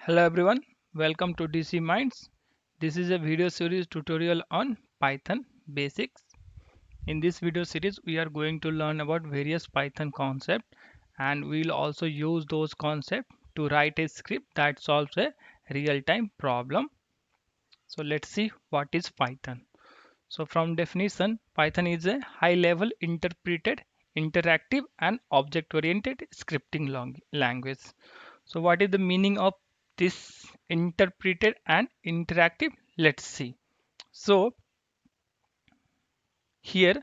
Hello everyone, welcome to DC Minds. This is a video series tutorial on Python basics. In this video series, we are going to learn about various Python concepts and we'll also use those concepts to write a script that solves a real-time problem. So let's see what is Python. So from definition, Python is a high-level interpreted, interactive and object-oriented scripting language. So what is the meaning of this interpreted and interactive? Let's see. So here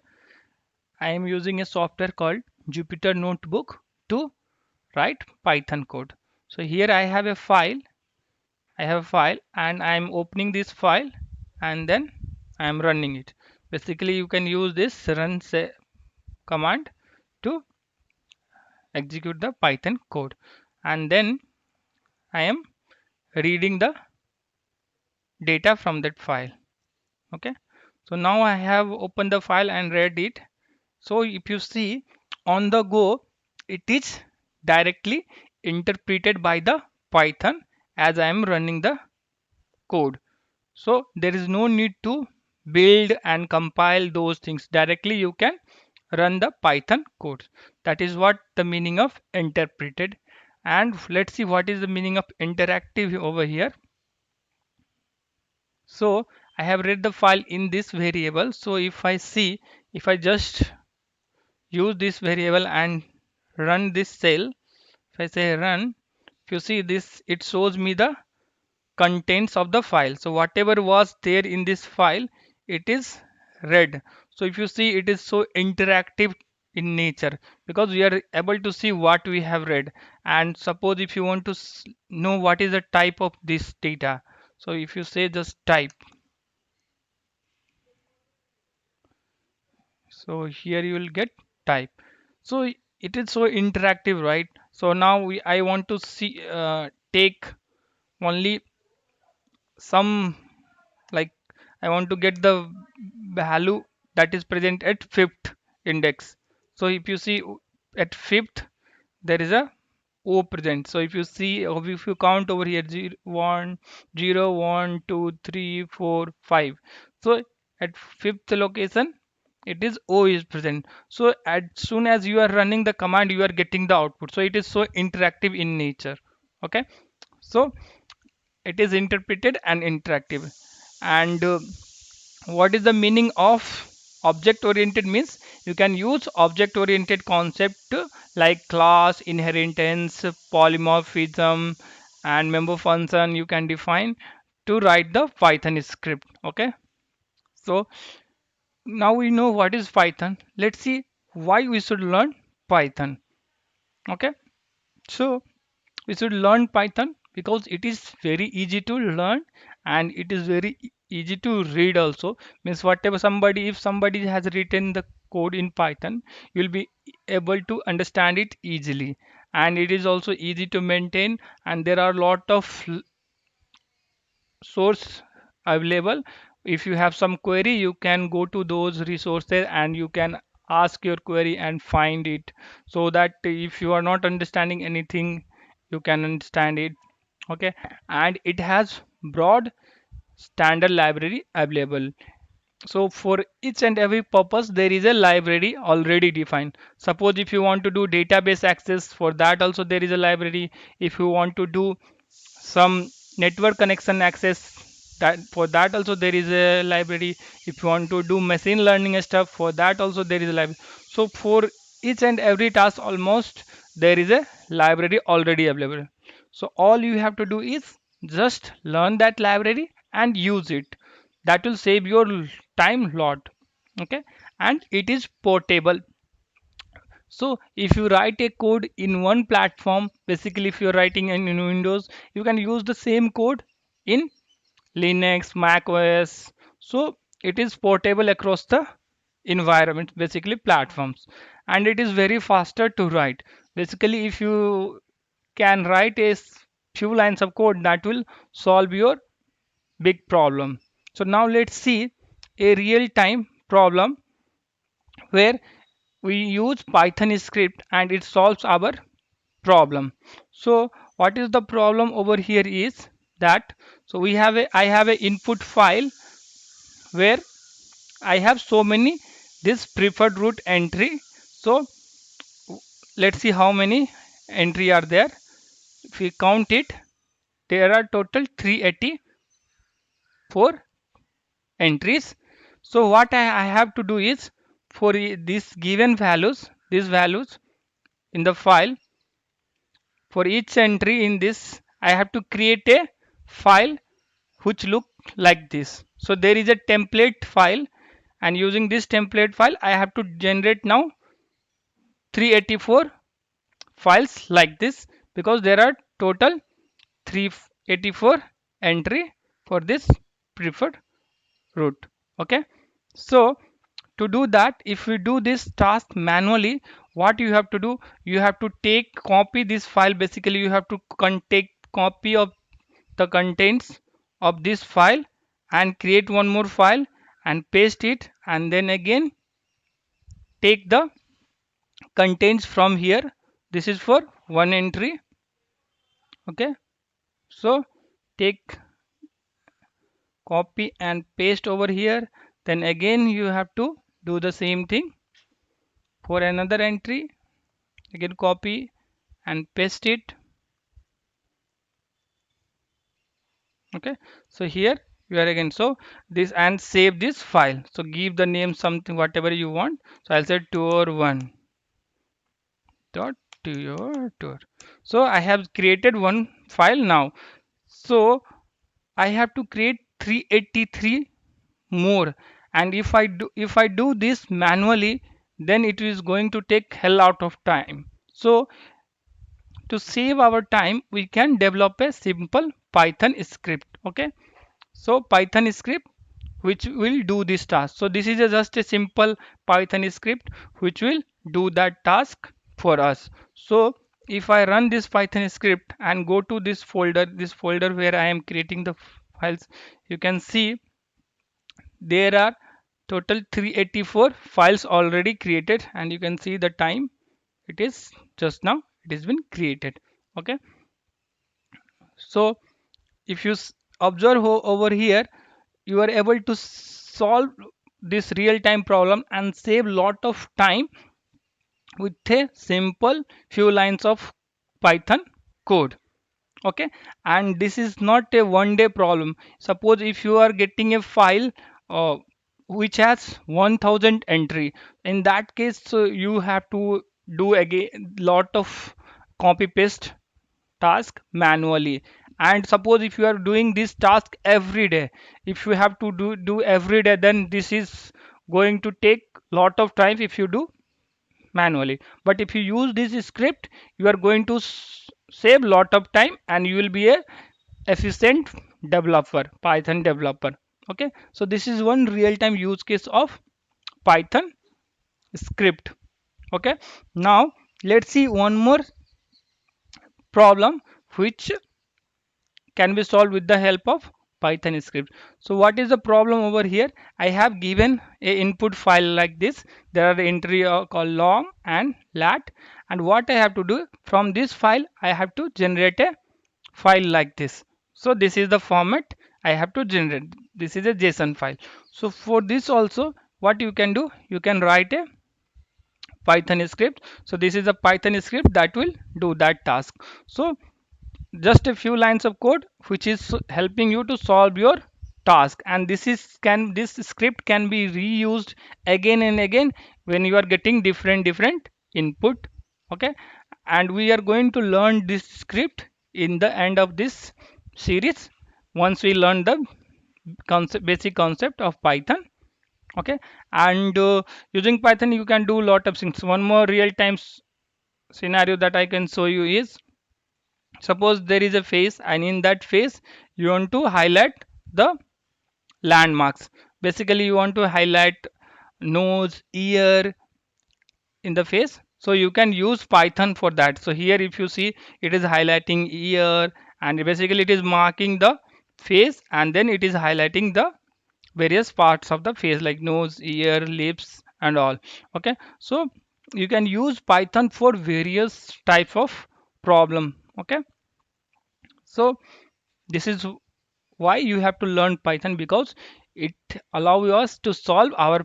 I am using a software called Jupyter Notebook to write Python code. So here I have a file and I am opening this file and then I am running it. Basically you can use this run command to execute the Python code and then I am reading the data from that file. Okay, so now I have opened the file and read it. So if you see on the go, it is directly interpreted by the Python as I am running the code. So there is no need to build and compile those things. Directly you can run the Python code. That is what the meaning of interpreted. And let's see what is the meaning of interactive over here. So I have read the file in this variable. So if I just use this variable and run this cell, if I say run, if you see this, it shows me the contents of the file. So whatever was there in this file, it is read. So if you see, it is so interactive in nature because we are able to see what we have read. And suppose if you want to know what is the type of this data, so if you say just type, so here you will get type. So it is so interactive, right? So now I want to see take only some, like, I want to get the value that is present at fifth index. So if you see at fifth there is a O present. So if you see, or if you count over here, 0 1 2 3 4 5. So at fifth location it is O is present. So as soon as you are running the command, you are getting the output. So it is so interactive in nature. Okay, so it is interpreted and interactive. And what is the meaning of object oriented? Means you can use object oriented concept like class, inheritance, polymorphism and member function you can define to write the Python script. Okay, so now we know what is Python. Let's see why we should learn Python. Okay, so we should learn Python because it is very easy to learn and it is very easy to read also. Means whatever somebody, if somebody has written the code in Python, you'll be able to understand it easily. And it is also easy to maintain, and there are a lot of source available. If you have some query, you can go to those resources and you can ask your query and find it, so that if you are not understanding anything, you can understand it. Okay, and it has broad standard library available. So for each and every purpose there is a library already defined. Suppose if you want to do database access, for that also there is a library. If you want to do some network connection access, that for that also there is a library. If you want to do machine learning stuff, for that also there is a library. So for each and every task almost there is a library already available. So all you have to do is just learn that library and use it. That will save your time lot. Okay, and it is portable. So if you write a code in one platform, basically if you're writing in Windows, you can use the same code in Linux, Mac OS. So it is portable across the environment, basically platforms, and it is very faster to write. Basically, if you can write a few lines of code, that will solve your big problem. So now let's see a real time problem where we use Python script and it solves our problem. So what is the problem over here is that, so I have a input file where I have so many this preferred route entry. So let's see how many entry are there. If we count it, there are total 384 entries. So what I have to do is, for these given values, these values in the file, for each entry in this, I have to create a file which look like this. So there is a template file, and using this template file I have to generate now 384 files like this, because there are total 384 entry for this preferred route. Okay, so to do that, if we do this task manually, what you have to do, you have to take copy this file. Basically you have to take copy of the contents of this file and create one more file and paste it, and then again take the contents from here. This is for one entry. Okay, so take copy and paste over here, then again you have to do the same thing for another entry. Again copy and paste it. Okay, so here you are again, so this, and save this file. So give the name something whatever you want. So I'll say tour1 dot tour. So I have created one file now. So I have to create 383 more, and if I do this manually, then it is going to take hell out of time. So to save our time, we can develop a simple Python script. Okay, so Python script which will do this task. So this is just a simple Python script which will do that task for us. So if I run this Python script and go to this folder where I am creating the files, you can see there are total 384 files already created, and you can see the time it is just now it has been created. Okay, so if you observe over here, you are able to solve this real-time problem and save lot of time with a simple few lines of Python code. Okay, and this is not a one day problem. Suppose if you are getting a file uh, which has 1000 entry, in that case you have to do again lot of copy paste task manually. And suppose if you are doing this task every day, if you have to do every day, then this is going to take lot of time if you do manually. But if you use this script, you are going to save lot of time, and you will be a efficient developer, Python developer. Okay, so this is one real-time use case of Python script. Okay, now let's see one more problem which can be solved with the help of Python script. So what is the problem over here? I have given a input file like this. There are the entry called long and lat, and what I have to do, from this file I have to generate a file like this. So this is the format I have to generate. This is a JSON file. So for this also, what you can do, you can write a Python script. So this is a Python script that will do that task. So just a few lines of code which is helping you to solve your task, and this script can be reused again and again when you are getting different input. Okay, and we are going to learn this script in the end of this series, once we learn the basic concept of Python. Okay, and using Python you can do lot of things. One more real-time scenario that I can show you is, suppose there is a face, and in that face you want to highlight the landmarks. Basically you want to highlight nose, ear in the face. So you can use Python for that. So here if you see, it is highlighting ear, and basically it is marking the face, and then it is highlighting the various parts of the face like nose, ear, lips and all. Okay, so you can use Python for various type of problem. Okay, So this is why you have to learn Python, because it allows us to solve our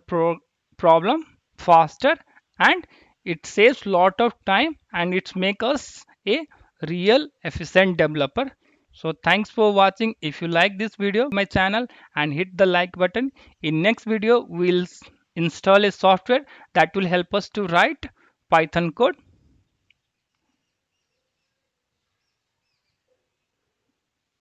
problem faster, and it saves lot of time, and it makes us a real efficient developer. So thanks for watching. If you like this video, my channel and hit the like button. In next video we'll install a software that will help us to write Python code.